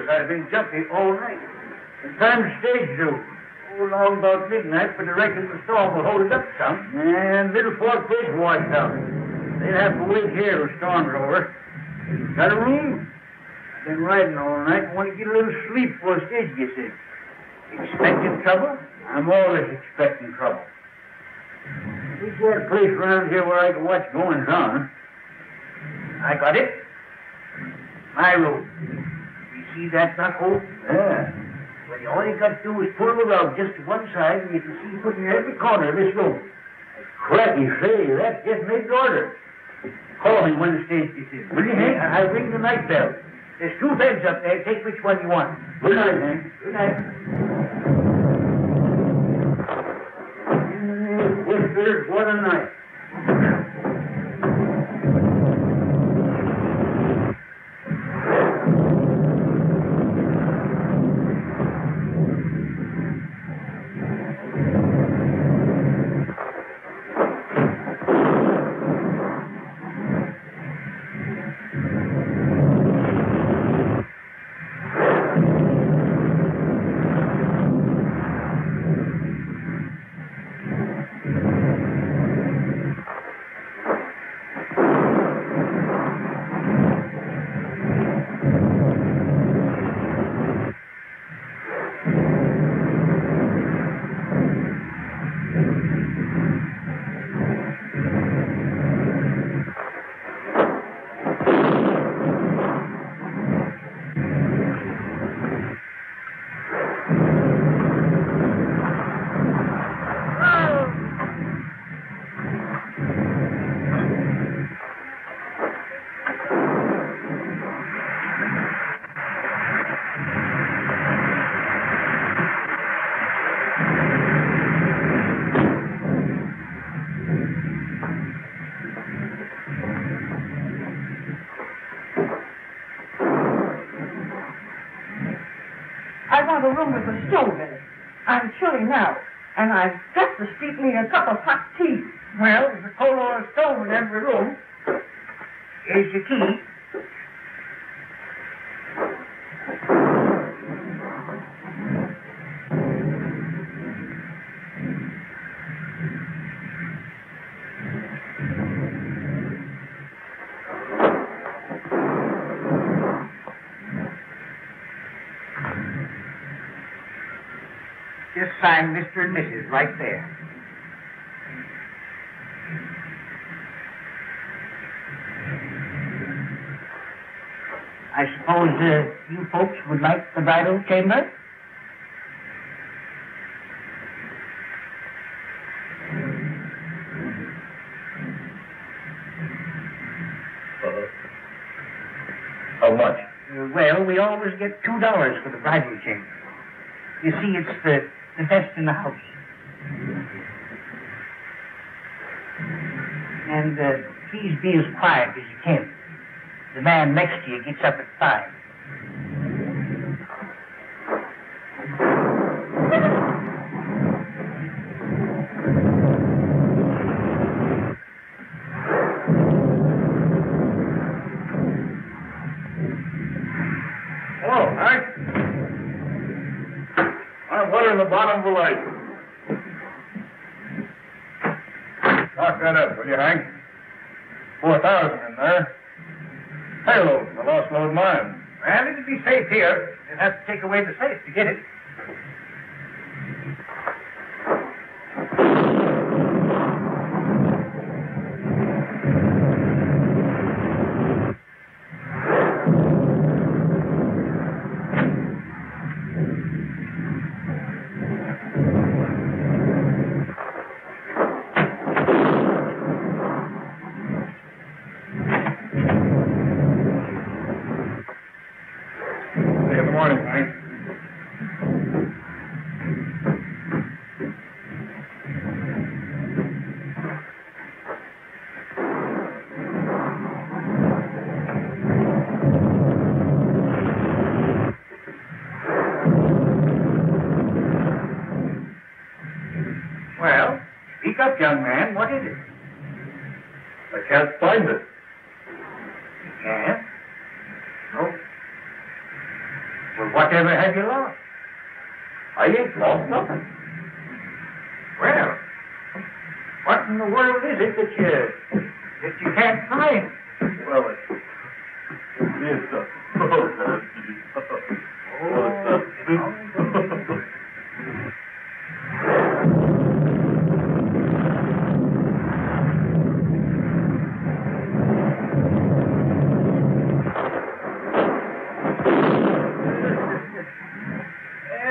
I've been jumping all night. The time's stage due. Along about midnight, but I reckon the storm will hold it up some. And Little Fork Bridge washed out. They'll have to wait here till the storm's over. Got a room? I've been riding all night and want to get a little sleep before the stage gets in. Expecting trouble? I'm always expecting trouble. There's that place around here where I can watch goings on. I got it. My road. See that knuckle? Yeah. Well, all you got to do is pull the rug just to one side, and you can see put in every corner of this room. Cracky, say, that just made order. Call me when the stage gets in. Will you, Hank? I'll ring the night bell. There's 2 beds up there. Take which one you want. Good night, Hank. Good night. Whispers, what a night. A room with a stove in it. I'm chilly now, and I've got to steep me a cup of hot tea. Well, there's a coal oil stove in every room. Here's your key. Just sign Mr. and Mrs. right there. I suppose you folks would like the bridal chamber? How much? Well, we always get $2 for the bridal chamber. You see, it's the best in the house. And please be as quiet as you can. The man next to you gets up at 5. bottom of the lake. Lock that up, will you, Hank? 4,000 in there. Payload, the lost load mine. Well, it'll be safe here. You'll have to take away the safe to get it. See you in the morning, Hank. Well, speak up, young man. What is it? I can't find it. You can't? No. Well, whatever have you lost? I ain't lost nothing. Well, what in the world is it that you can't find? Well, it's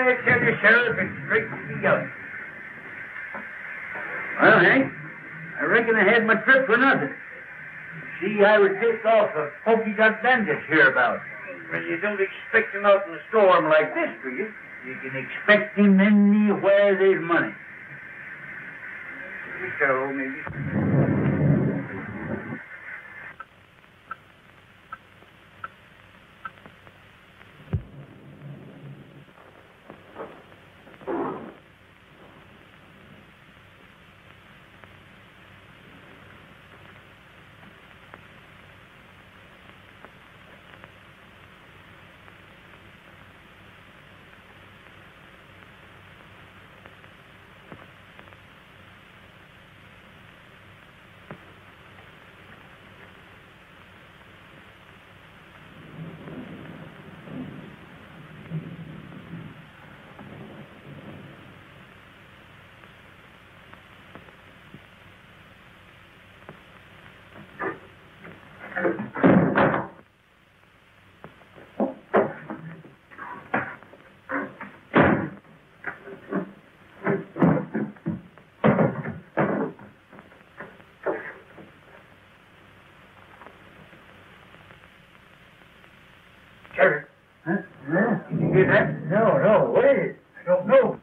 I tell you, Sheriff, it's straight to the gun. Well, Hank, I reckon I had my trip for nothing. See, I was tipped off of pokey dot bandits hereabouts. Well, you don't expect him out in a storm like this, do you? You can expect him anywhere there's money. So, maybe. Sheriff. Huh? Yeah? Did you hear that? No. What is it? I don't know.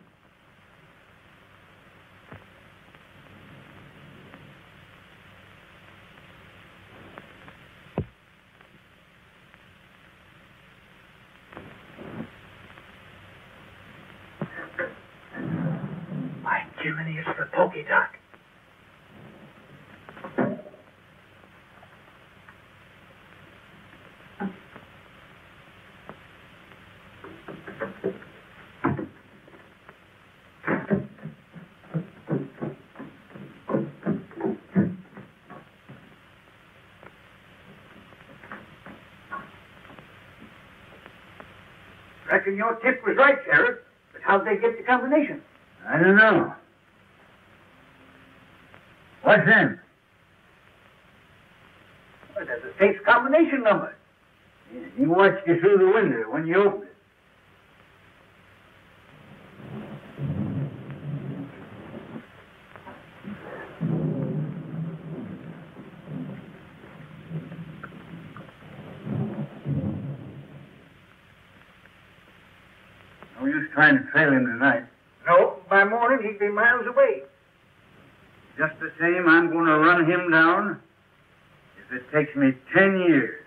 By Jiminy, it's the pokey dot. Reckon your tip was right, Sheriff. But how'd they get the combination? I don't know. What's in? Well, there's a safe combination number. You watched it through the window when you opened it. No use trying to trail him tonight. No, by morning he'd be miles away. Just the same, I'm going to run him down if it takes me 10 years.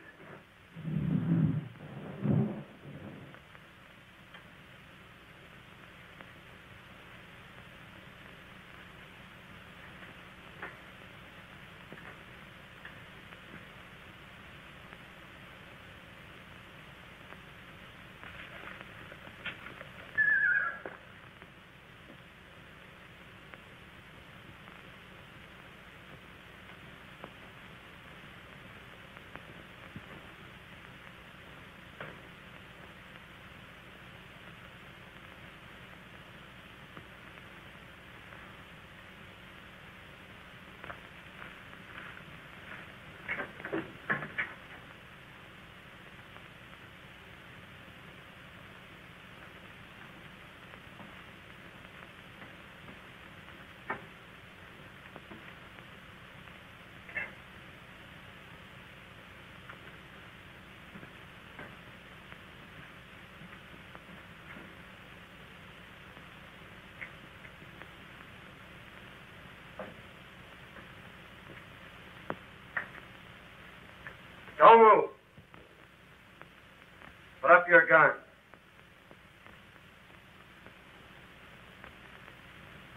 Don't move. Put up your gun.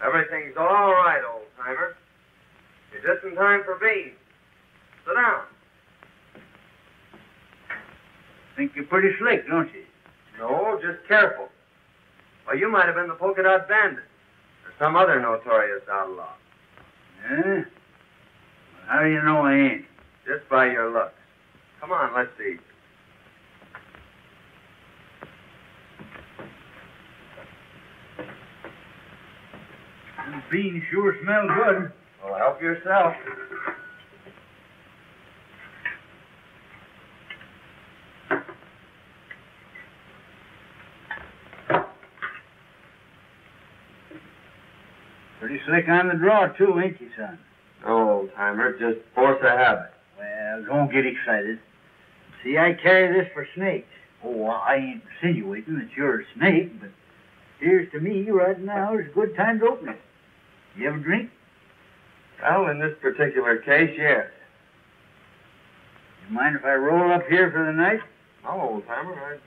Everything's all right, old-timer. You're just in time for beans. Sit down. Think you're pretty slick, don't you? No, just careful. Well, you might have been the polka dot bandit or some other notorious outlaw. Yeah? Well, how do you know I ain't? Just by your looks. Come on, let's see. Those beans sure smell good. Well, help yourself. Pretty slick on the draw, too, ain't you, son? No, old-timer, just force of habit. Well, don't get excited. See, I carry this for snakes. Oh, I ain't insinuating that you're a snake, but here's to me right now is a good time to open it. You have a drink? Well, in this particular case, yes. You mind if I roll up here for the night? No, old-timer, I'd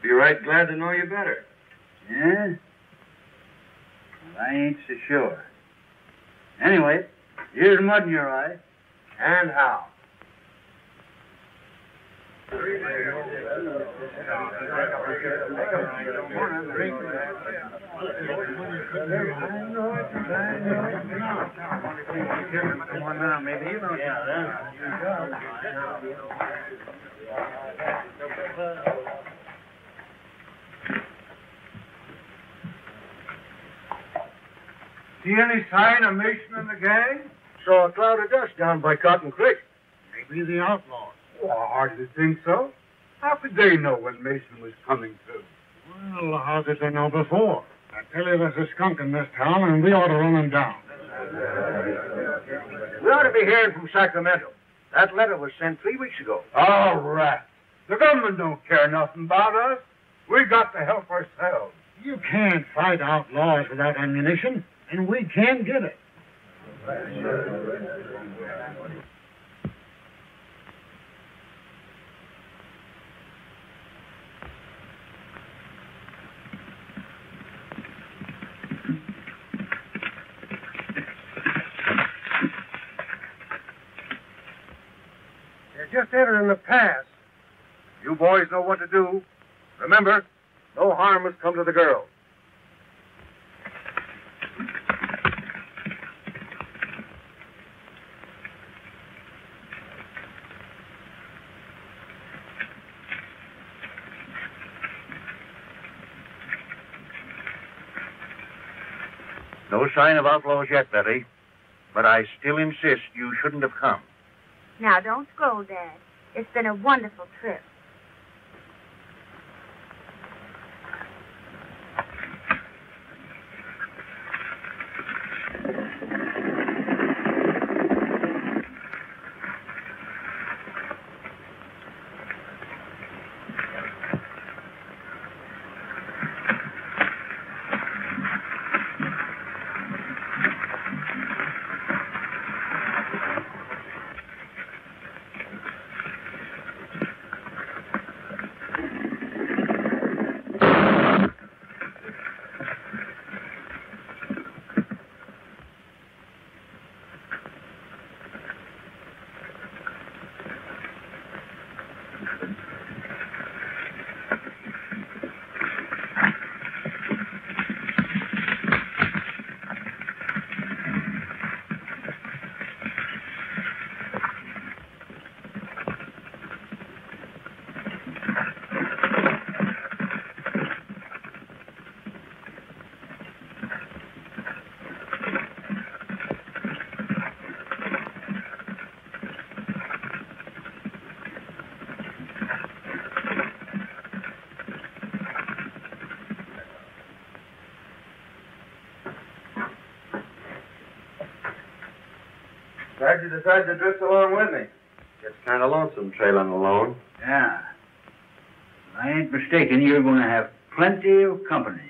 be right glad to know you better. Yeah? Well, I ain't so sure. Anyway, here's mud in your eye. And how? See any sign of Mason and the gang? Saw a cloud of dust down by Cotton Creek. Maybe the outlaws. Well, I hardly think so. How could they know when Mason was coming through? Well, how did they know before? I tell you, there's a skunk in this town, and we ought to run him down. We ought to be hearing from Sacramento. That letter was sent 3 weeks ago. All right. The government don't care nothing about us. We got to help ourselves. You can't fight outlaws without ammunition, and we can't get it. They're just entering the pass. You boys know what to do. Remember, no harm has come to the girl. No sign of outlaws yet, Betty. But I still insist you shouldn't have come. Now, don't scold, Dad. It's been a wonderful trip. Glad you decided to drift along with me. Gets kind of lonesome trailing alone. Yeah. If I ain't mistaken, you're going to have plenty of company.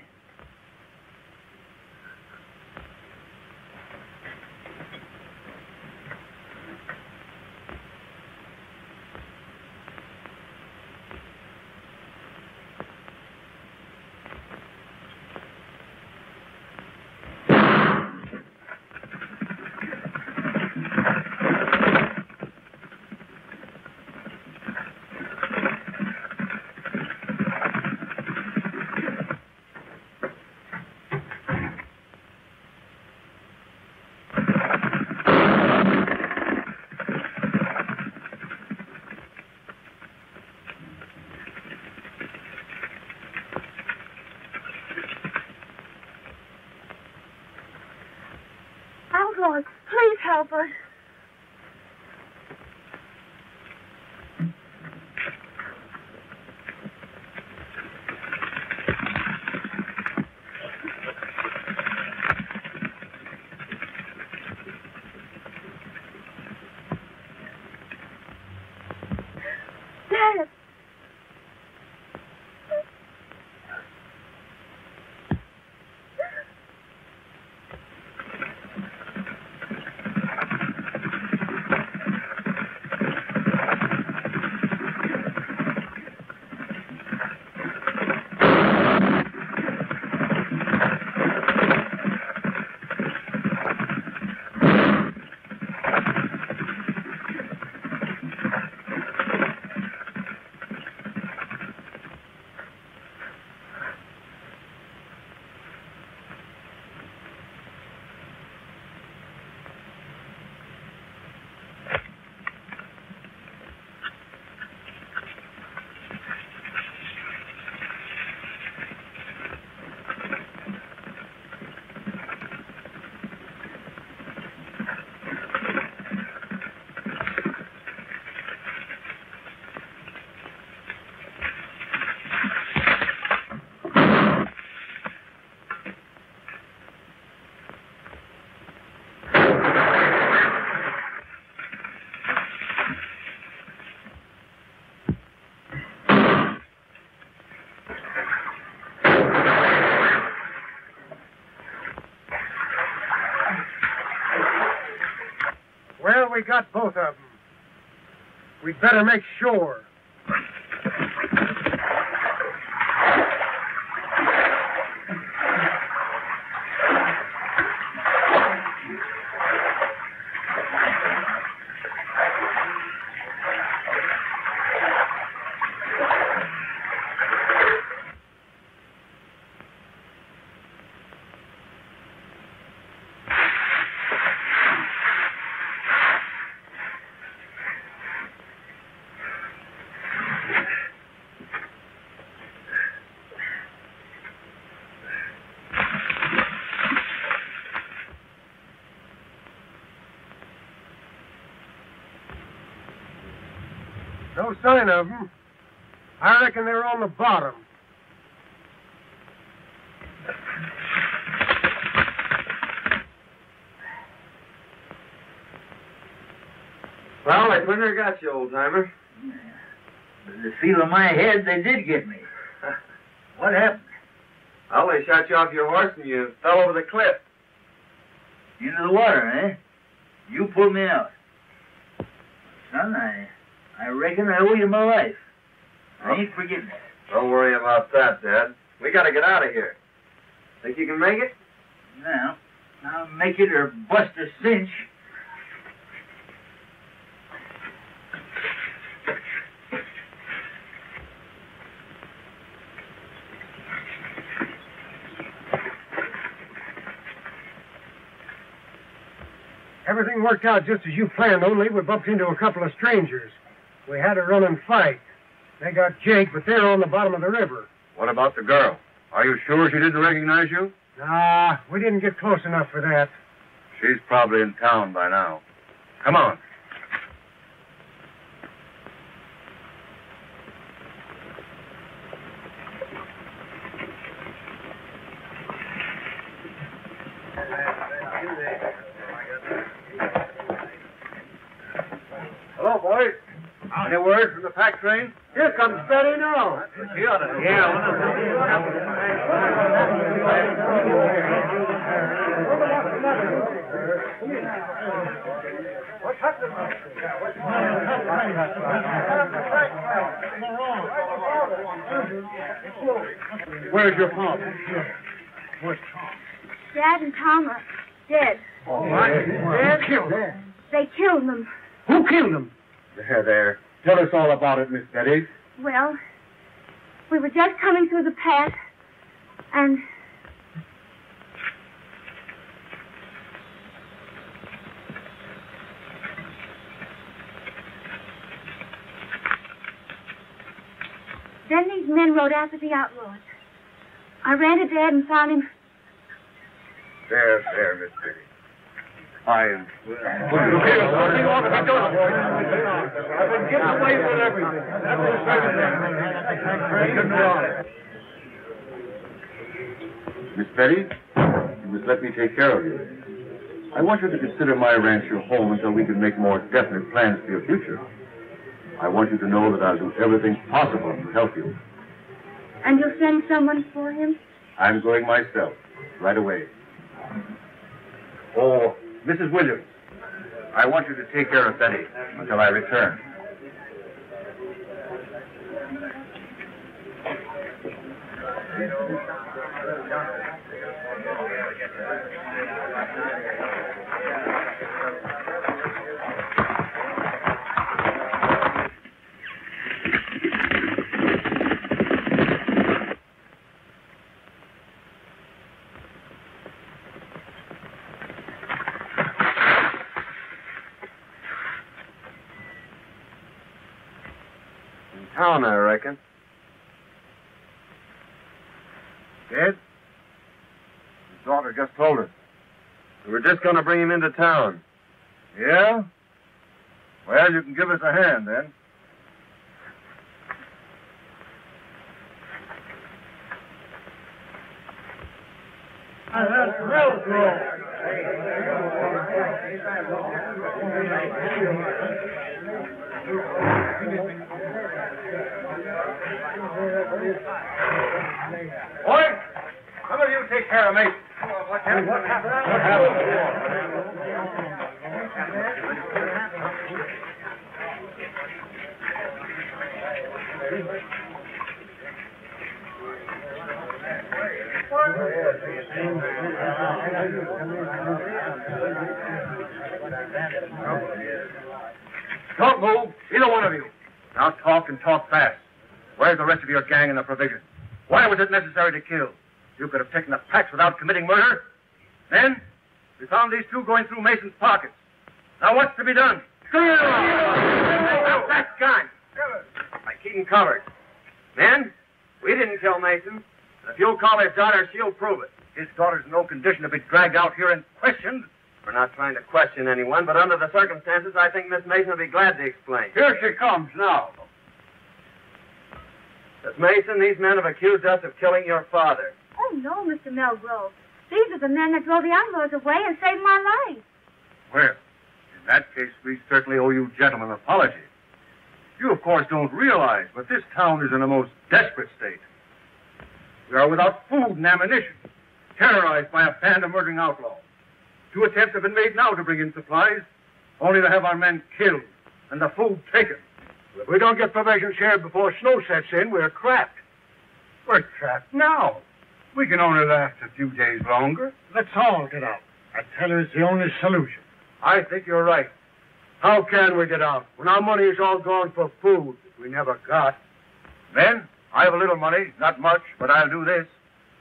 Dad. Well, we got both of them. We'd better make sure. No sign of them. I reckon they're on the bottom. Well, I couldn't have got you, old-timer. With the feel of my head, they did get me. What happened? Well, they shot you off your horse and you fell over the cliff. Into the water, eh? You pulled me out. Son, I reckon I owe you my life. I ain't forgetting it. Don't worry about that, Dad. We gotta get out of here. Think you can make it? Now, I'll make it or bust a cinch. Everything worked out just as you planned, only we bumped into a couple of strangers. We had a run and fight. They got Jake, but they're on the bottom of the river. What about the girl? Are you sure she didn't recognize you? Nah, we didn't get close enough for that. She's probably in town by now. Come on. Hello, boys. Any word from the pack train? Here comes Betty now. Where's your father? What? Dad and Tom are dead. All right. Dad killed him. They killed them. Who killed him? There. Tell us all about it, Miss Betty. Well, we were just coming through the pass, and then these men rode after the outlaws. I ran to Dad and found him. There, Miss Betty. I am. I've been getting away with everything. Miss Betty, you must let me take care of you. I want you to consider my ranch your home until we can make more definite plans for your future. I want you to know that I'll do everything possible to help you. And you'll send someone for him? I'm going myself, right away. Oh, Mrs. Williams, I want you to take care of Betty until I return. Town, I reckon. Dead? His daughter just told us. We're just going to bring him into town. Yeah? Well, you can give us a hand, then. Boy, some of you take care of me. What happened? Don't move, either one of you. Now talk and talk fast. Where's the rest of your gang and the provisions? Why was it necessary to kill? You could have taken the packs without committing murder. Then, we found these two going through Mason's pockets. Now what's to be done? Now that gun! I keep him covered. Men, we didn't kill Mason. If you'll call his daughter, she'll prove it. His daughter's in no condition to be dragged out here and questioned. We're not trying to question anyone, but under the circumstances, I think Miss Mason will be glad to explain. Here she comes now. Miss Mason, these men have accused us of killing your father. Oh, no, Mr. Melgrove. These are the men that drove the outlaws away and saved my life. Well, in that case, we certainly owe you gentlemen an apology. You, of course, don't realize, but this town is in a most desperate state. We are without food and ammunition, terrorized by a band of murdering outlaws. 2 attempts have been made now to bring in supplies, only to have our men killed and the food taken. If we don't get provisions shared before snow sets in, we're trapped. We're trapped now. We can only last a few days longer. Let's all get out. I tell you, it's the only solution. I think you're right. How can we get out when our money is all gone for food that we never got? Men, I have a little money, not much, but I'll do this.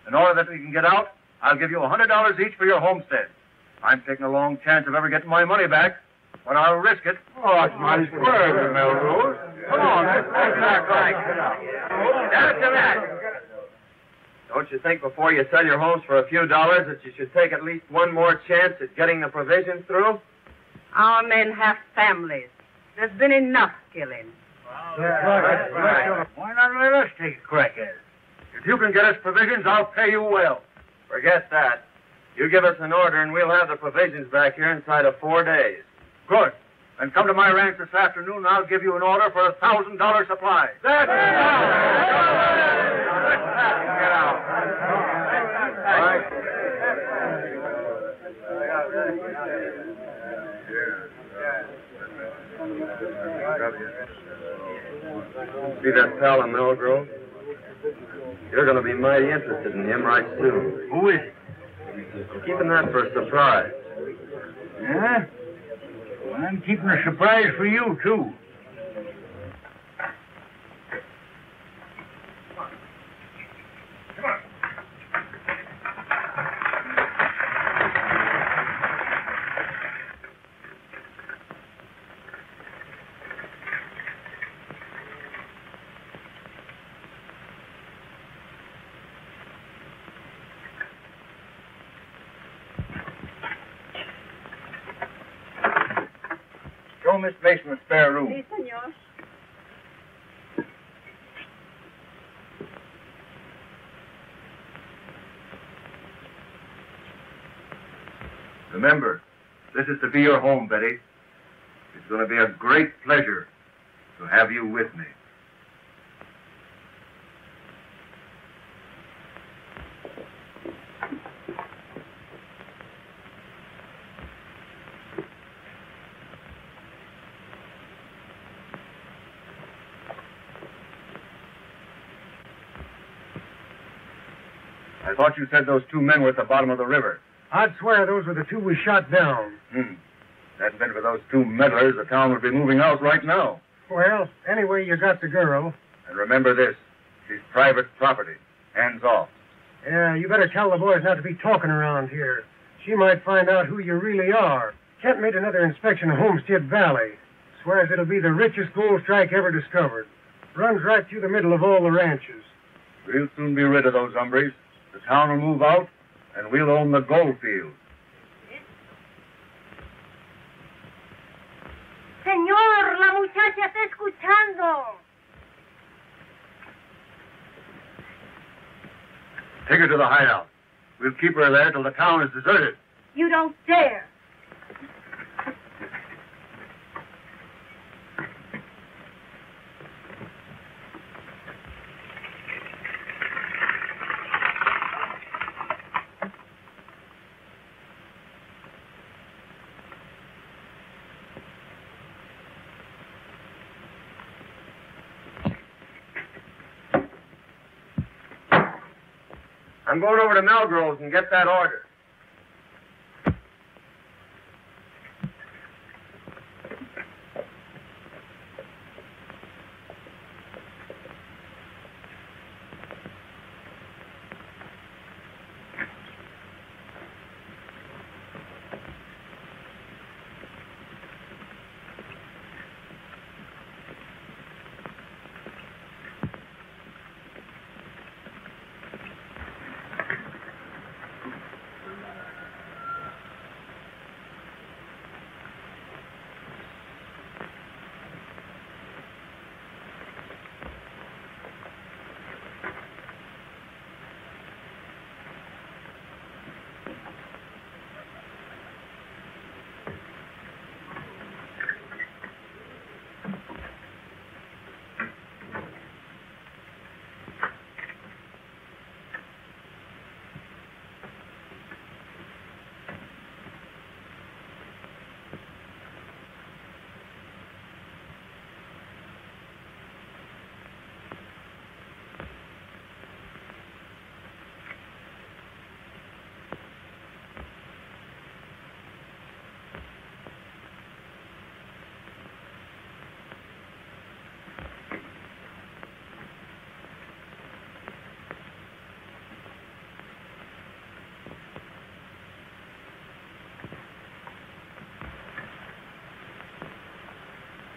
In order that we can get out, I'll give you $100 each for your homestead. I'm taking a long chance of ever getting my money back, but I'll risk it. Oh, it's my word, Melrose. Come on, that's not right. Down to that. Don't you think before you sell your homes for a few dollars that you should take at least one more chance at getting the provisions through? Our men have families. There's been enough killing. That's right. Why not let us take a crack at it? If you can get us provisions, I'll pay you well. Forget that. You give us an order and we'll have the provisions back here inside of 4 days. Good. Then come to my ranch this afternoon and I'll give you an order for $1,000 supply. That's it. Get out. All right. See that pal in Melgrove? You're going to be mighty interested in him right soon. Who is it? Keeping that for a surprise. Yeah? Well, I'm keeping a surprise for you, too. Show Miss Mason a spare room. Si, senor. Remember, this is to be your home, Betty. It's going to be a great pleasure to have you with me. I thought you said those 2 men were at the bottom of the river. I'd swear those were the 2 we shot down. If it hadn't been for those 2 meddlers, the town would be moving out right now. Well, anyway, you got the girl. And remember this, she's private property. Hands off. Yeah, you better tell the boys not to be talking around here. She might find out who you really are. Kent made another inspection of Homestead Valley. Swears it'll be the richest gold strike ever discovered. Runs right through the middle of all the ranches. We'll soon be rid of those hombres. The town will move out, and we'll own the gold field. Señor, la muchacha está escuchando. Take her to the hideout. We'll keep her there till the town is deserted. You don't dare. I'm going over to Melgrove's and get that order.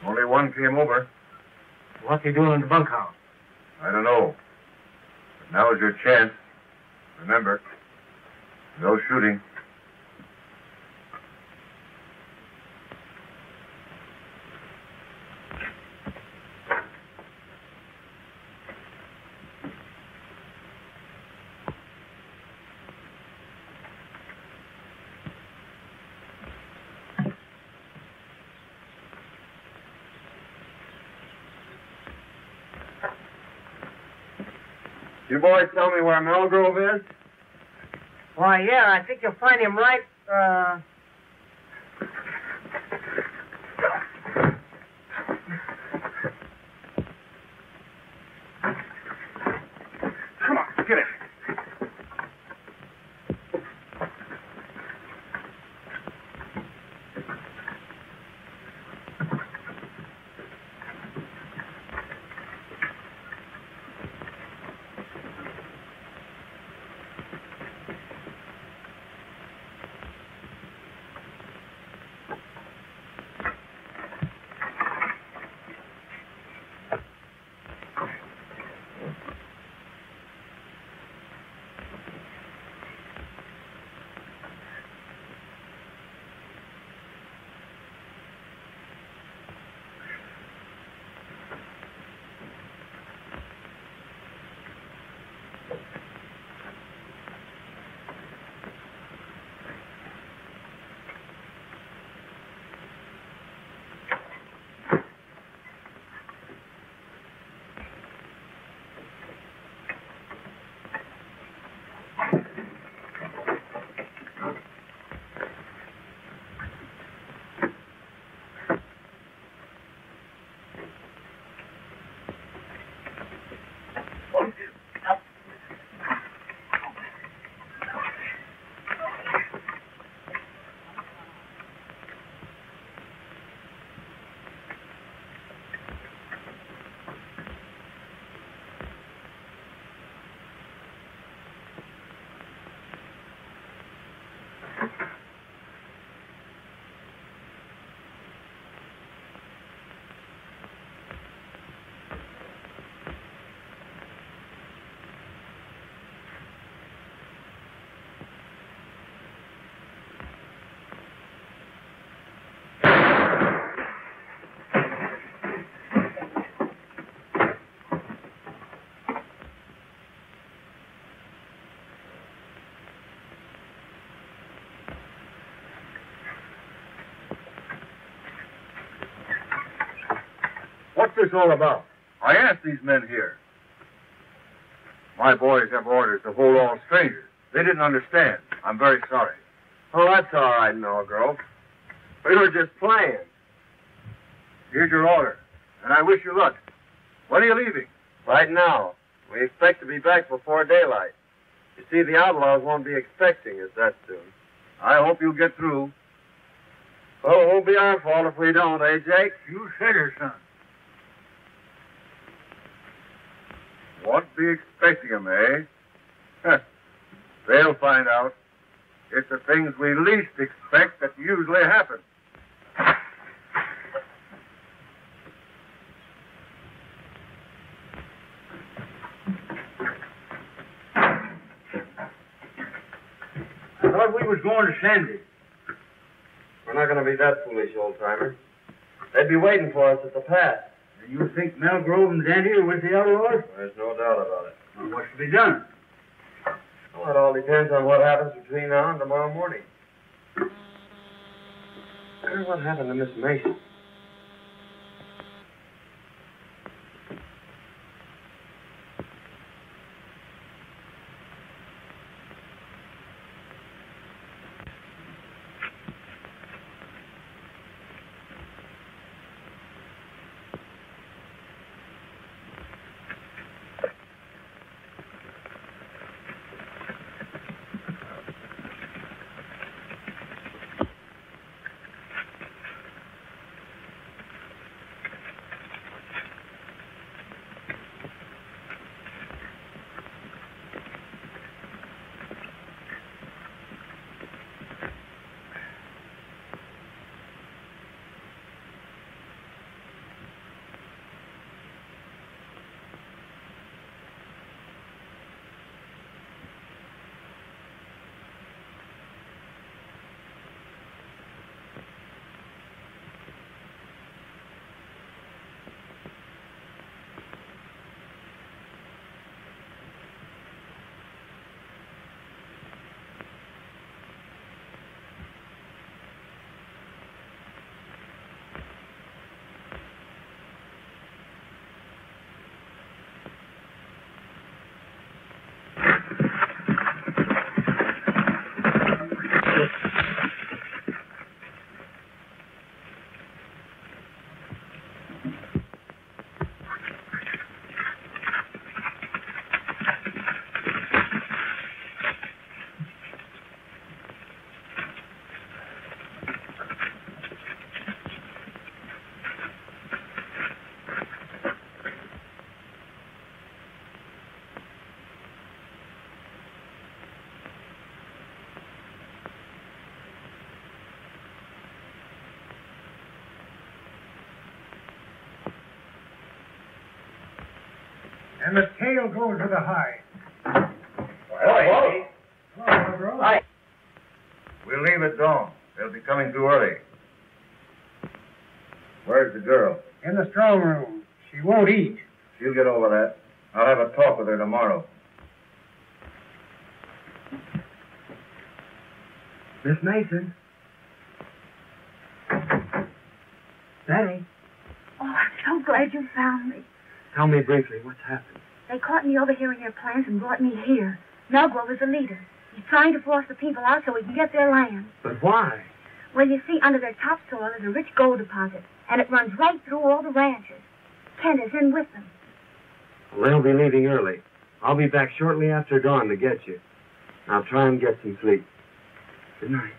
Only one came over. What's he doing in the bunkhouse? I don't know. But now is your chance. Remember, no shooting. You boys tell me where Melgrove is? Why, yeah, I think you'll find him right, Come on, get it. this all about? I asked these men here. My boys have orders to hold all strangers. They didn't understand. I'm very sorry. Oh, that's all right, Melgrove. We were just playing. Here's your order, and I wish you luck. When are you leaving? Right now. We expect to be back before daylight. You see, the outlaws won't be expecting us that soon. I hope you'll get through. Well, it won't be our fault if we don't, eh, Jake? You said it, son. Won't be expecting 'em, eh? Huh. They'll find out. It's the things we least expect that usually happen. I thought we was going to Sandy. We're not going to be that foolish, old-timer. They'd be waiting for us at the pass. And you think Melgrove and Dandy are with the outlaws? There's no doubt about it. Well, what's to be done? Well, it all depends on what happens between now and tomorrow morning. I wonder what happened to Miss Mason. And the tail goes to the hide. Hello. Hello, bro. Hi. We'll leave at dawn. They'll be coming too early. Where's the girl? In the strong room. She won't eat. She'll get over that. I'll have a talk with her tomorrow. Miss Mason. Betty. Oh, I'm so glad you found me. Tell me briefly what's happened. They caught me overhearing their plans and brought me here. Melgrove is the leader. He's trying to force the people out so he can get their land. But why? Well, you see, under their topsoil is a rich gold deposit, and it runs right through all the ranches. Kent is in with them. Well, they'll be leaving early. I'll be back shortly after dawn to get you. Now try and get some sleep. Good night.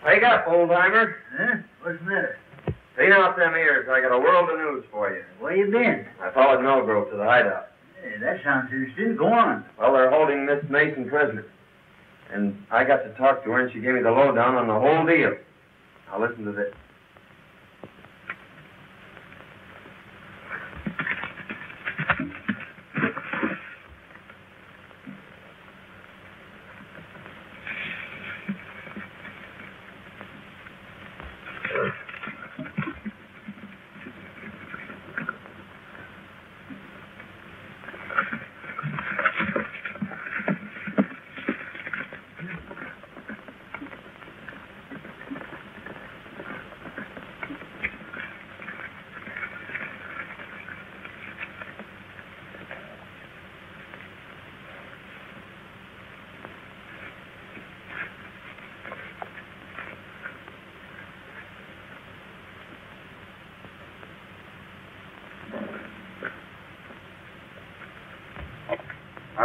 Wake up, old-timer. Huh? What's the matter? Clean out them ears. I got a world of news for you. Where you been? I followed Melgrove to the hideout. Hey, that sounds interesting. Go on. Well, they're holding Miss Mason prisoner. And I got to talk to her, and she gave me the lowdown on the whole deal. Now listen to this.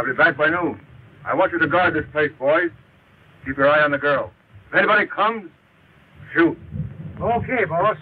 I'll be back by noon. I want you to guard this place, boys. Keep your eye on the girl. If anybody comes, shoot. Okay, boss.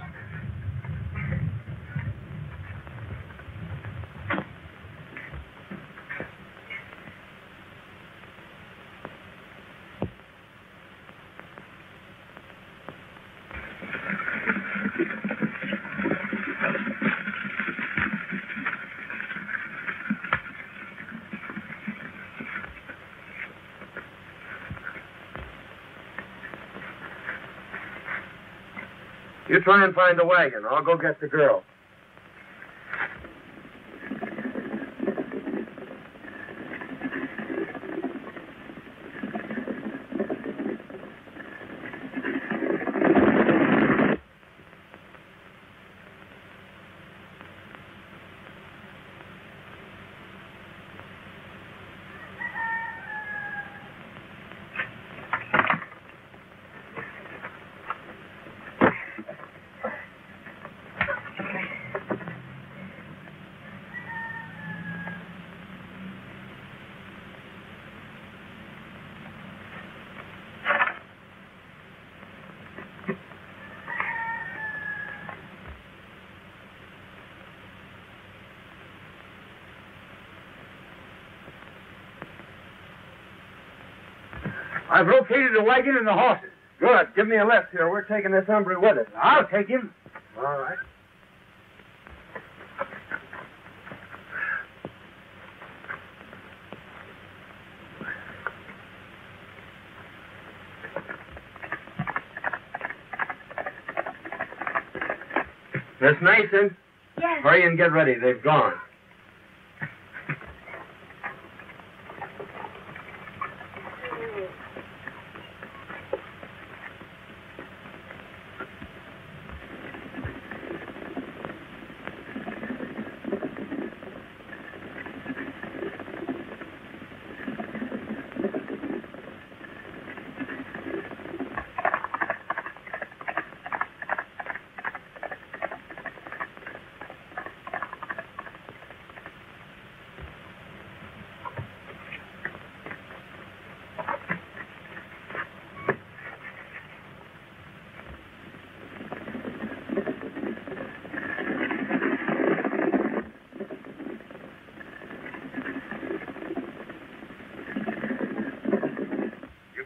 You try and find the wagon. I'll go get the girl. I've located the wagon and the horses. Good. Give me a lift here. We're taking this hombre with us. I'll take him. All right. Miss Mason? Yes. Hurry and get ready. They've gone.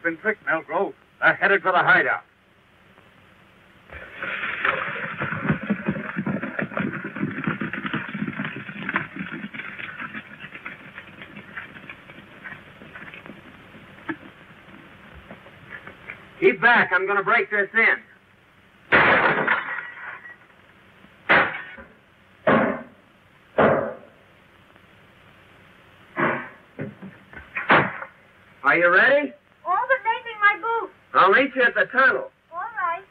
Been tricked, Melgrove. They're headed for the hideout. Keep back. I'm going to break this in. Are you ready? All but making my boots. I'll meet you at the tunnel. All right.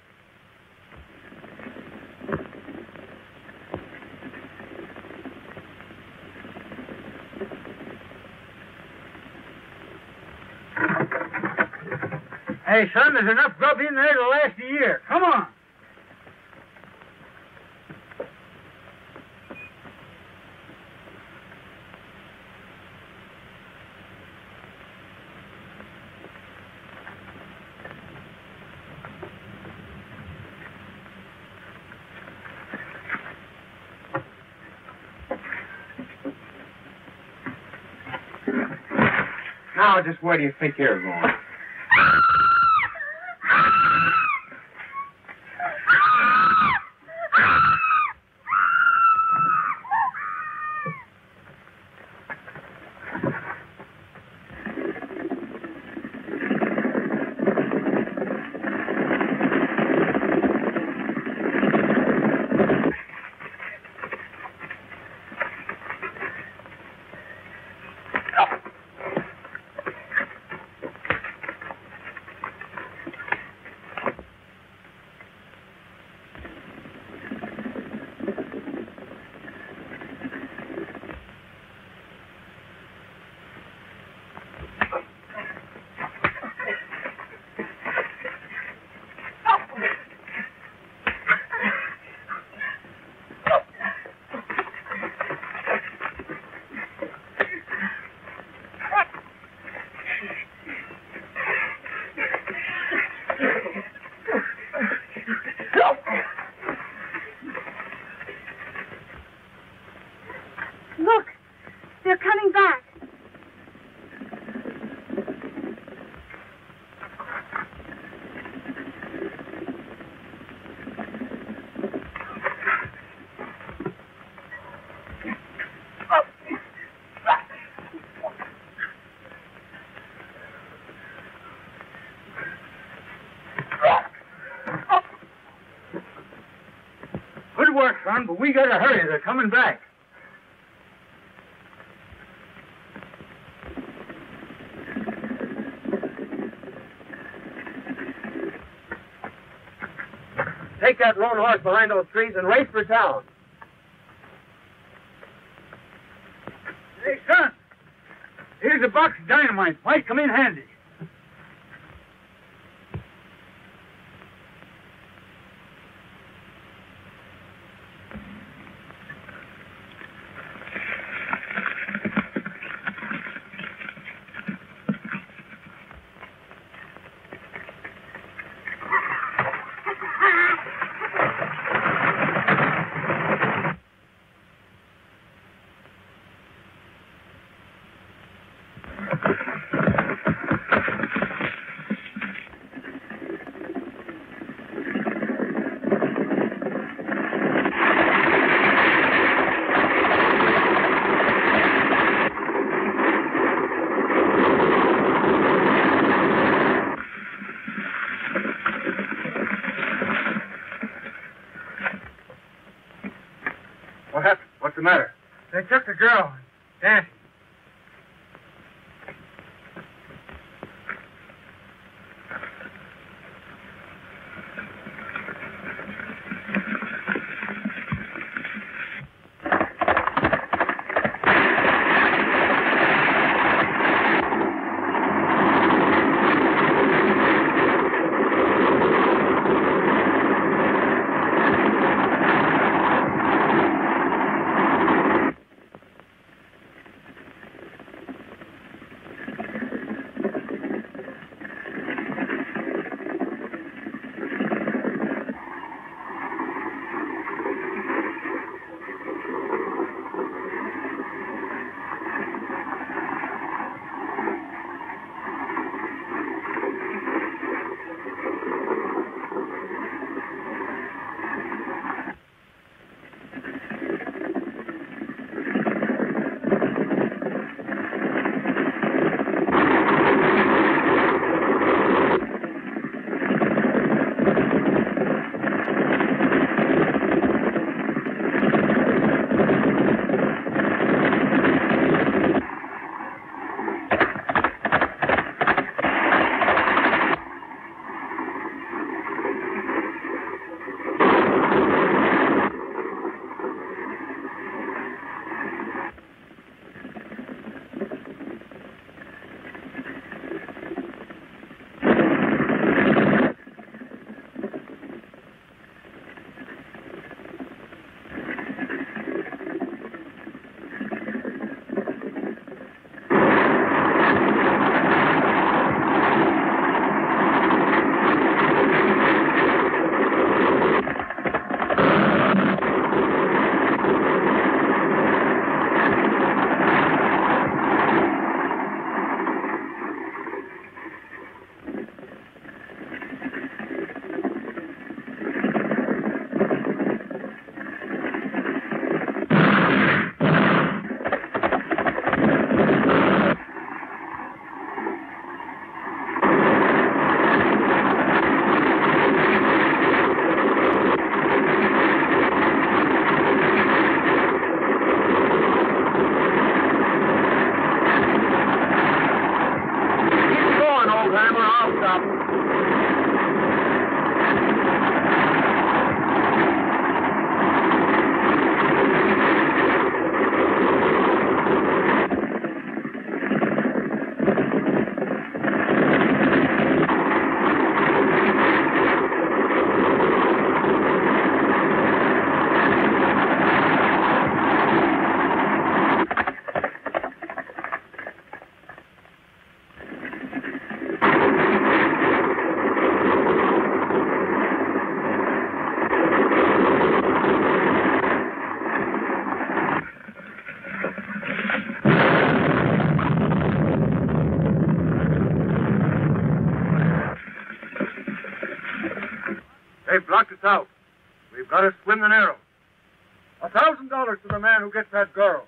Hey, son, there's enough grub in there to last a year. Come on. Now, just where do you think you're going? Good work, son, but we gotta hurry. They're coming back. Take that lone horse behind those trees and race for town. Hey, son. Here's a box of dynamite. Might come in handy. What happened? What's the matter? They took the girl. Dancing. They've blocked us out. We've got to swim the narrow. $1,000 to the man who gets that girl.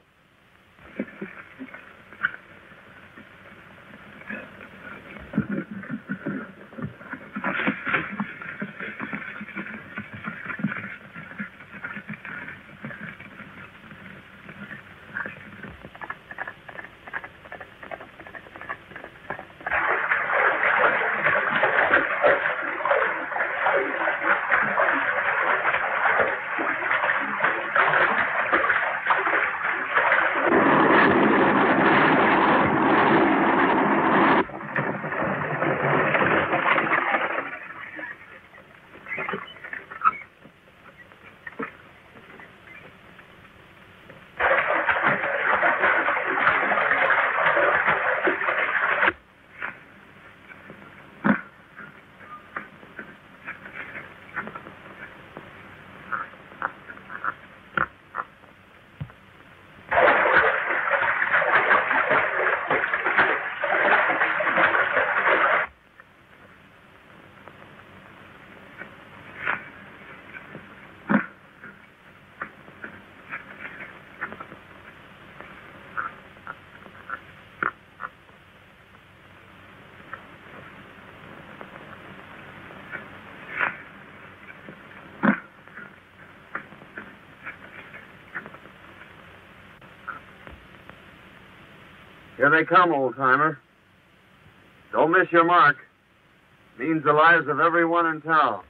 Here they come, old-timer. Don't miss your mark. Means the lives of everyone in town.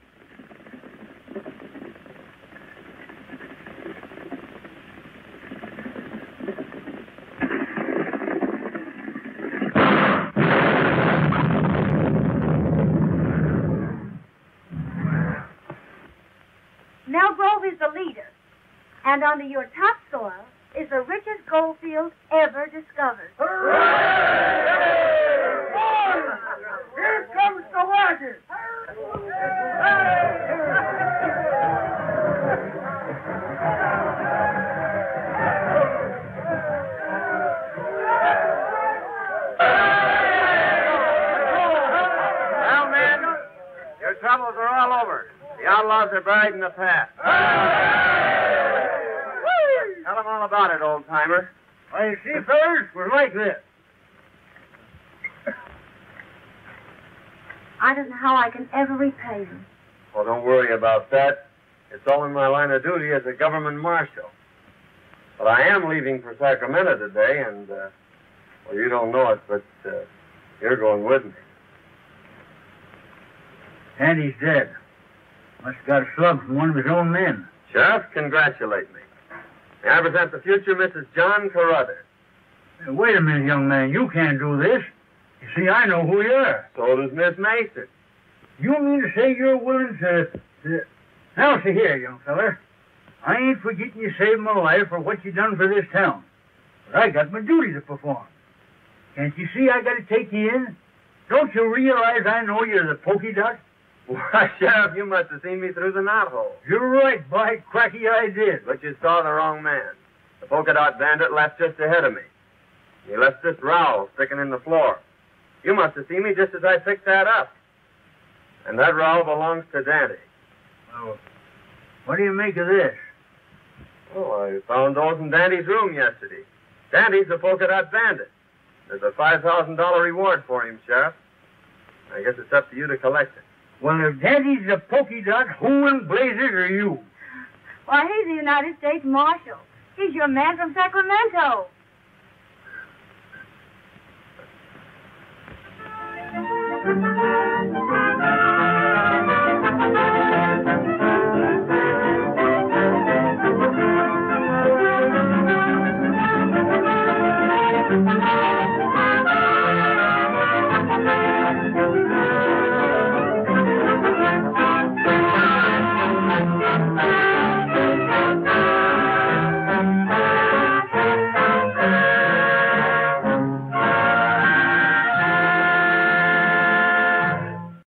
Grove is the leader, and under your topsoil is the richest gold field ever discovered. Here comes the wagon! Well, men, your troubles are all over. The outlaws are buried in the past. Tell them all about it, old-timer. Well, you see, fellas, we're like this. I don't know how I can ever repay you. Well, don't worry about that. It's all in my line of duty as a government marshal. But I am leaving for Sacramento today, and, well, you don't know it, but you're going with me. Andy's dead. Must have got a slug from one of his own men. Sheriff, congratulate me. May I present the future Mrs. John Carruthers. Wait a minute, young man. You can't do this. You see, I know who you are. So does Miss Mason. You mean to say you're willing to... Now, see here, young feller. I ain't forgetting you saved my life for what you done for this town. But I got my duty to perform. Can't you see I got to take you in? Don't you realize I know you're the pokey duck? Why, Sheriff, you must have seen me through the knothole. You're right, by cracky, I did. But you saw the wrong man. The polka dot bandit left just ahead of me. He left this rowel sticking in the floor. You must have seen me just as I picked that up. And that rowel belongs to Dante. Oh, what do you make of this? Oh, I found those in Dante's room yesterday. Dante's the polka dot bandit. There's a $5,000 reward for him, Sheriff. I guess it's up to you to collect it. Well, if Daddy's a pokey dot, who in blazes are you? Why, he's the United States Marshal. He's your man from Sacramento.